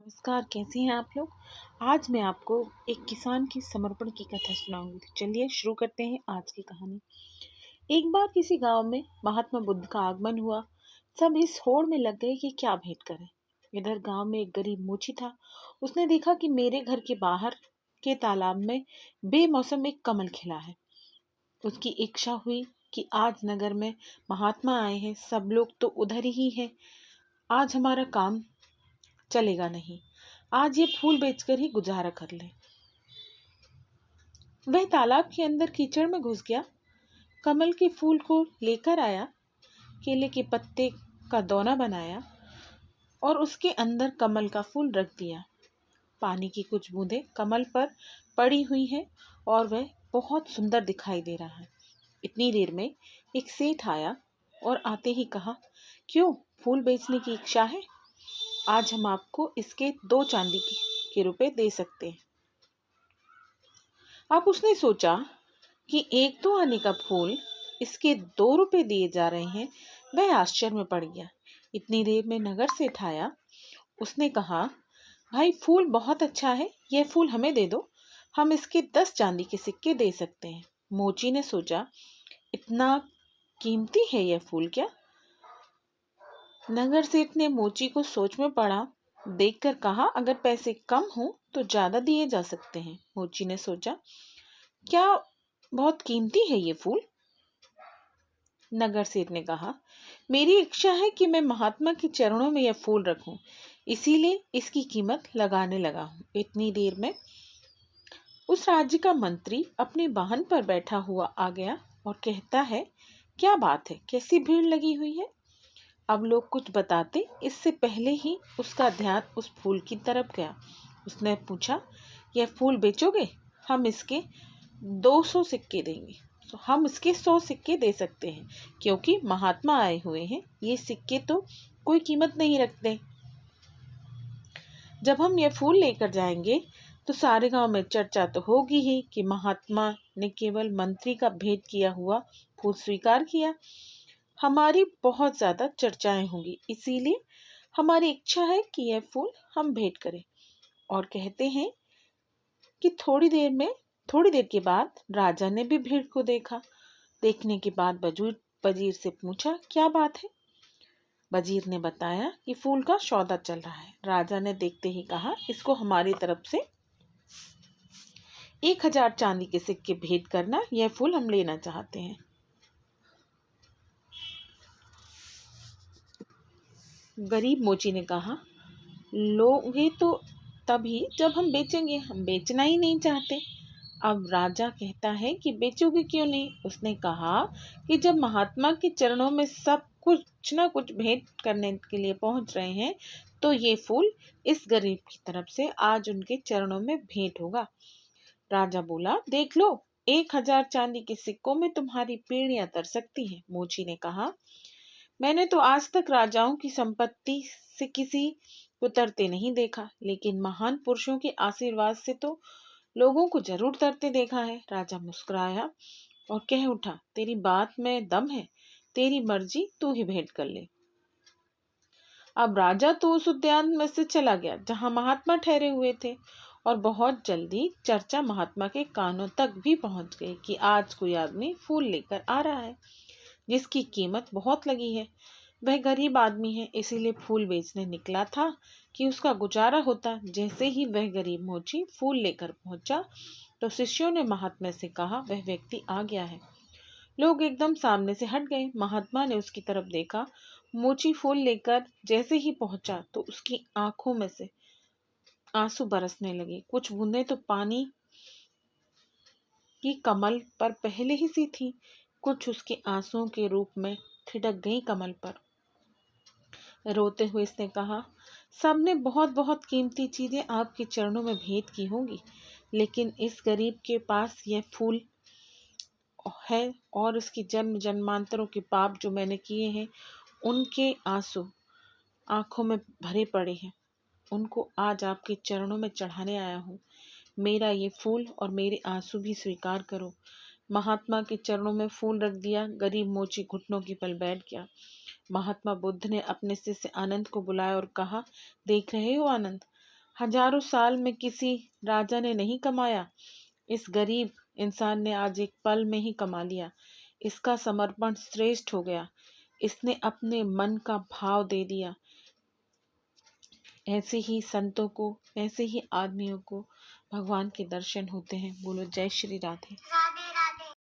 नमस्कार, कैसे हैं आप लोग। आज मैं आपको एक किसान की समर्पण की कथा सुनाऊंगी। तो चलिए शुरू करते हैं आज की कहानी। एक बार किसी गांव में महात्मा बुद्ध का आगमन हुआ। सब इस होड़ में लग गए कि क्या भेंट करें। इधर गांव में एक गरीब मोची था। उसने देखा कि मेरे घर के बाहर के तालाब में बेमौसम एक कमल खिला है। उसकी इच्छा हुई कि आज नगर में महात्मा आए हैं, सब लोग तो उधर ही हैं, आज हमारा काम चलेगा नहीं, आज ये फूल बेचकर ही गुजारा कर ले। वह तालाब के अंदर कीचड़ में घुस गया, कमल के फूल को लेकर आया, केले के पत्ते का दोना बनाया और उसके अंदर कमल का फूल रख दिया। पानी की कुछ बूंदें कमल पर पड़ी हुई हैं और वह बहुत सुंदर दिखाई दे रहा है। इतनी देर में एक सेठ आया और आते ही कहा, क्यों, फूल बेचने की इच्छा है? आज हम आपको इसके 2 चांदी के रुपए दे सकते हैं। अब उसने सोचा कि एक तो आने का फूल इसके 2 रुपए दिए जा रहे हैं। वह आश्चर्य में पड़ गया। इतनी देर में नगर सेठ आया। उसने कहा, भाई, फूल बहुत अच्छा है, यह फूल हमें दे दो, हम इसके 10 चांदी के सिक्के दे सकते हैं। मोची ने सोचा, इतना कीमती है यह फूल क्या? नगर सेठ ने मोची को सोच में पड़ा देखकर कहा, अगर पैसे कम हो तो ज्यादा दिए जा सकते हैं। मोची ने सोचा, क्या बहुत कीमती है ये फूल? नगर सेठ ने कहा, मेरी इच्छा है कि मैं महात्मा के चरणों में यह फूल रखूं, इसीलिए इसकी कीमत लगाने लगा हूं। इतनी देर में उस राज्य का मंत्री अपने वाहन पर बैठा हुआ आ गया और कहता है, क्या बात है, कैसी भीड़ लगी हुई है? अब लोग कुछ बताते इससे पहले ही उसका ध्यान उस फूल की तरफ गया। उसने पूछा, यह फूल बेचोगे? हम इसके 200 सिक्के देंगे। तो हम इसके 100 सिक्के दे सकते हैं, क्योंकि महात्मा आए हुए हैं, ये सिक्के तो कोई कीमत नहीं रखते। जब हम ये फूल लेकर जाएंगे तो सारे गांव में चर्चा तो होगी ही कि महात्मा ने केवल मंत्री का भेंट किया हुआ फूल स्वीकार किया। हमारी बहुत ज्यादा चर्चाएं होंगी, इसीलिए हमारी इच्छा है कि यह फूल हम भेंट करें। और कहते हैं कि थोड़ी देर के बाद राजा ने भी भीड़ को देखा। देखने के बाद वजीर से पूछा, क्या बात है? वजीर ने बताया कि फूल का सौदा चल रहा है। राजा ने देखते ही कहा, इसको हमारी तरफ से 1000 चांदी के सिक्के भेंट करना, यह फूल हम लेना चाहते हैं। गरीब मोची ने कहा, लोगे तो तभी जब हम बेचेंगे, हम बेचना ही नहीं चाहते। अब राजा कहता है कि बेचोगे क्यों नहीं? उसने कहा कि जब महात्मा के चरणों में सब कुछ ना कुछ भेंट करने के लिए पहुंच रहे हैं, तो ये फूल इस गरीब की तरफ से आज उनके चरणों में भेंट होगा। राजा बोला, देख लो, 1000 चांदी के सिक्कों में तुम्हारी पीढ़ियां तर सकती हैं। मोची ने कहा, मैंने तो आज तक राजाओं की संपत्ति से किसी को तरते नहीं देखा, लेकिन महान पुरुषों के आशीर्वाद से तो लोगों को जरूर तरते देखा है। राजा मुस्कुराया और कह उठा, तेरी बात में दम है, तेरी मर्जी, तू ही भेंट कर ले। अब राजा तो उस उद्यान में से चला गया जहां महात्मा ठहरे हुए थे, और बहुत जल्दी चर्चा महात्मा के कानों तक भी पहुंच गई कि आज कोई आदमी फूल लेकर आ रहा है जिसकी कीमत बहुत लगी है। वह गरीब आदमी है, इसीलिए फूल बेचने निकला था कि उसका गुजारा होता। जैसे ही वह गरीब मोची फूल लेकर पहुंचा तो शिष्यों ने महात्मा से कहा, वह व्यक्ति आ गया है। लोग एकदम सामने से हट गए। महात्मा ने उसकी तरफ देखा। मोची फूल लेकर जैसे ही पहुंचा तो उसकी आंखों में से आंसू बरसने लगे। कुछ बूंदें तो पानी की कमल पर पहले ही सी थी, कुछ उसके आंसुओं के रूप में थिड़क गई कमल पर। रोते हुए इसने कहा, सबने बहुत बहुत कीमती चीजें आपके चरणों में भेंट की होंगी, लेकिन इस गरीब के पास यह फूल है और उसकी जन्म जन्मांतरों के पाप जो मैंने किए हैं, उनके आंसू आंखों में भरे पड़े हैं। उनको आज आपके चरणों में चढ़ाने आया हूँ। मेरा ये फूल और मेरे आंसू भी स्वीकार करो। महात्मा के चरणों में फूल रख दिया। गरीब मोची घुटनों की पल बैठ गया। महात्मा बुद्ध ने अपने शिष्य आनंद को बुलाया और कहा, देख रहे हो आनंद, हजारों साल में किसी राजा ने नहीं कमाया, इस गरीब इंसान ने आज एक पल में ही कमा लिया। इसका समर्पण श्रेष्ठ हो गया, इसने अपने मन का भाव दे दिया। ऐसे ही संतों को, ऐसे ही आदमियों को भगवान के दर्शन होते हैं। बोलो जय श्री राधे।